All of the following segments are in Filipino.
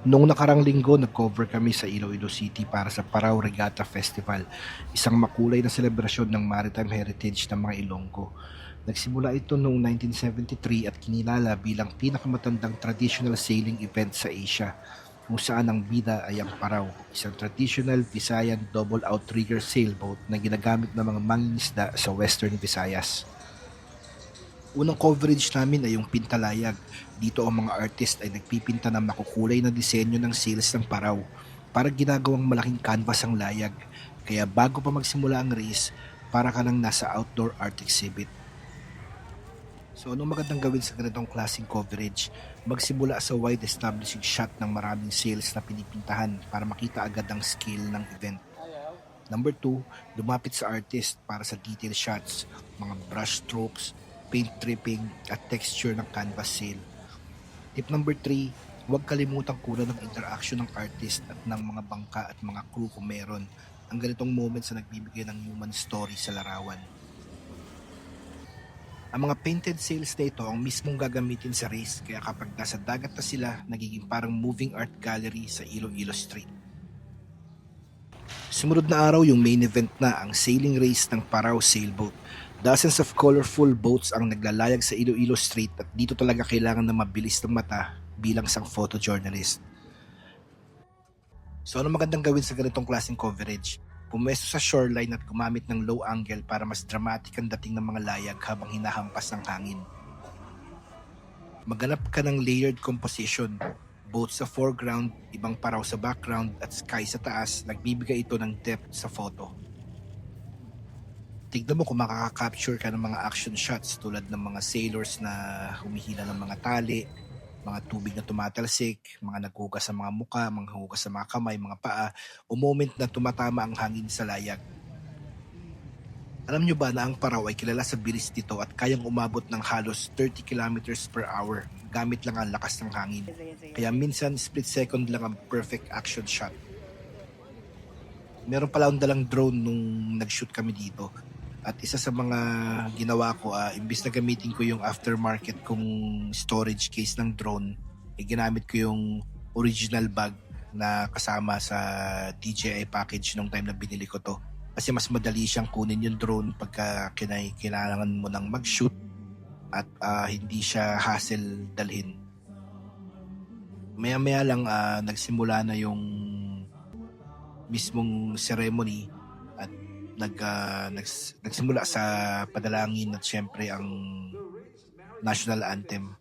Noong nakarang linggo, nag-cover kami sa Iloilo City para sa Parao Regatta Festival, isang makulay na selebrasyon ng maritime heritage ng mga Ilonggo. Nagsimula ito noong 1973 at kinilala bilang pinakamatandang traditional sailing event sa Asia, kung saan ang bida ay ang Parao, isang traditional Visayan double outrigger sailboat na ginagamit ng mga mangingisda sa Western Visayas. Unang coverage namin ay yung Pintalayag. Dito ang mga artist ay nagpipinta ng makukulay na disenyo ng sails ng paraw para ginagawang malaking canvas ang layag. Kaya bago pa magsimula ang race, para ka lang nasa outdoor art exhibit. So anong magandang gawin sa ganitong klaseng coverage? Magsimula sa wide establishing shot ng maraming sails na pinipintahan para makita agad ang scale ng event. Number 2, lumapit sa artist para sa detail shots, mga brush strokes, paint dripping, at texture ng canvas sail. Tip number 3, huwag kalimutang kunan ng interaction ng artist at ng mga bangka at mga crew kung meron. Ang ganitong moments na nagbibigay ng human story sa larawan. Ang mga painted sails na ito ang mismong gagamitin sa race, kaya kapag nasa dagat na sila, nagiging parang moving art gallery sa Iloilo Street. Sumunod na araw yung main event na, ang sailing race ng Parao Sailboat. Dozens of colorful boats ang naglalayag sa Iloilo Street at dito talaga kailangan na mabilis ng mata bilang isang photojournalist. So ano magandang gawin sa ganitong klaseng coverage? Pumwesto sa shoreline at gumamit ng low angle para mas dramatic ang dating ng mga layag habang hinahampas ng hangin. Maghanap ka ng layered composition, both sa foreground, ibang paraw sa background, at sky sa taas. Nagbibigay ito ng depth sa photo. Tignan mo kung makaka-capture ka ng mga action shots tulad ng mga sailors na humihila ng mga tali, mga tubig na tumatalsik, mga naghugas sa mga muka, mga hugas sa mga kamay, mga paa, o moment na tumatama ang hangin sa layag. Alam nyo ba na ang Paraw ay kilala sa bilis nito at kayang umabot ng halos 30 kilometers per hour gamit lang ang lakas ng hangin. Kaya minsan split second lang ang perfect action shot. Meron pala akong dalang drone nung nag-shoot kami dito. At isa sa mga ginawa ko, imbis na gamitin ko yung aftermarket kong storage case ng drone, ginamit ko yung original bag na kasama sa DJI package nung time na binili ko to. Kasi mas madali siyang kunin yung drone pagka kailangan mo nang mag-shoot at hindi siya hassle dalhin. Maya-maya lang nagsimula na yung mismong ceremony at nagsimula sa padalangin at syempre ang national anthem.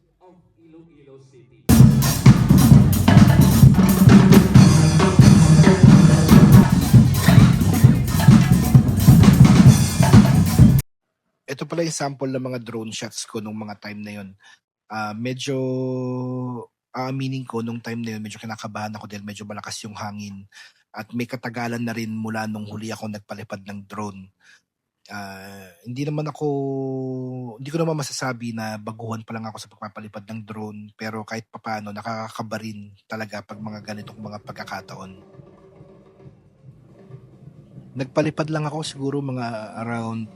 Ito pala yung sample ng mga drone shots ko nung mga time na yun. Medyo aaminin ko nung time na yun, medyo kinakabahan ako dahil medyo malakas yung hangin at may katagalan na rin mula nung huli ako nagpalipad ng drone. Hindi ko naman masasabi na baguhan pa lang ako sa pagpapalipad ng drone, pero kahit papaano nakakakaba rin talaga pag mga ganitong mga pagkakataon. Nagpalipad lang ako siguro mga around,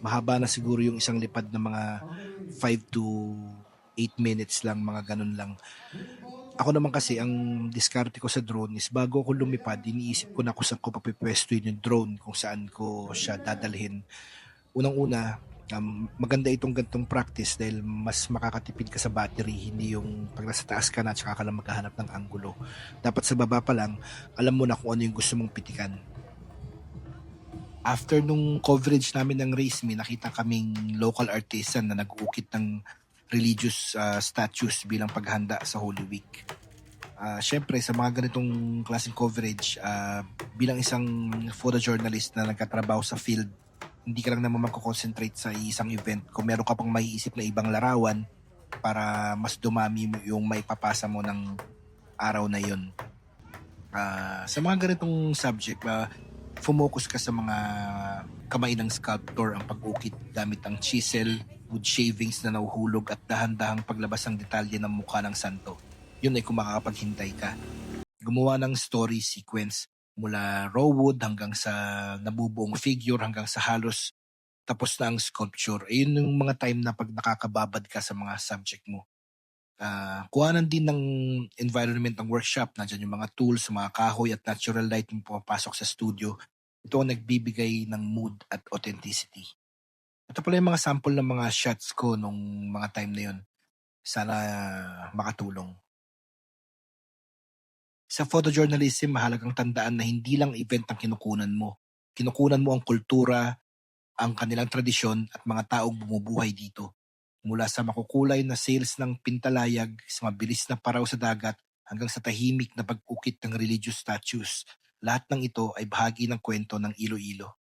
mahaba na siguro yung isang lipad na mga 5 to 8 minutes lang, mga ganun lang. Ako naman kasi, ang diskarte ko sa drone is bago ako lumipad, iniisip ko na kung saan ko papipwestuhin yung drone, kung saan ko siya dadalhin. Unang-una, maganda itong gantong practice dahil mas makakatipid ka sa battery, hindi yung pag nasa taas ka na tsaka ka lang maghahanap ng anggulo. Dapat sa baba pa lang, alam mo na kung ano yung gusto mong pitikan. After nung coverage namin ng race, may nakita kaming local artisan na nag-uukit ng religious statues bilang paghanda sa Holy Week. Syempre, sa mga ganitong klaseng coverage, bilang isang photojournalist na nagkatrabaho sa field, hindi ka lang naman magko-concentrate sa isang event. Kung meron ka pang maiisip na ibang larawan para mas dumami yung maipapasa mo ng araw na yun. Sa mga ganitong subject, fumocus ka sa mga kamay ng sculptor, ang pag-ukit gamit ang chisel, wood shavings na nahuhulog at dahan-dahang paglabas ng detalye ng mukha ng santo. Yun ay kung makakapaghintay ka. Gumawa ng story sequence mula raw wood hanggang sa nabubuong figure hanggang sa halos tapos na ang sculpture. Yun yung mga time na pag nakakababad ka sa mga subject mo. Kuhanan din ng environment ng workshop. Nandiyan yung mga tools, mga kahoy at natural light yung pumapasok sa studio. Ito ang nagbibigay ng mood at authenticity. Ito pala yung mga sample ng mga shots ko nung mga time na yun. Sana makatulong. Sa photojournalism, mahalagang tandaan na hindi lang event ang kinukunan mo. Kinukunan mo ang kultura, ang kanilang tradisyon at mga taong bumubuhay dito. Mula sa makukulay na sales ng pintalayag, sa mabilis na paraw sa dagat, hanggang sa tahimik na pag-ukit ng religious statues. Lahat ng ito ay bahagi ng kwento ng Iloilo.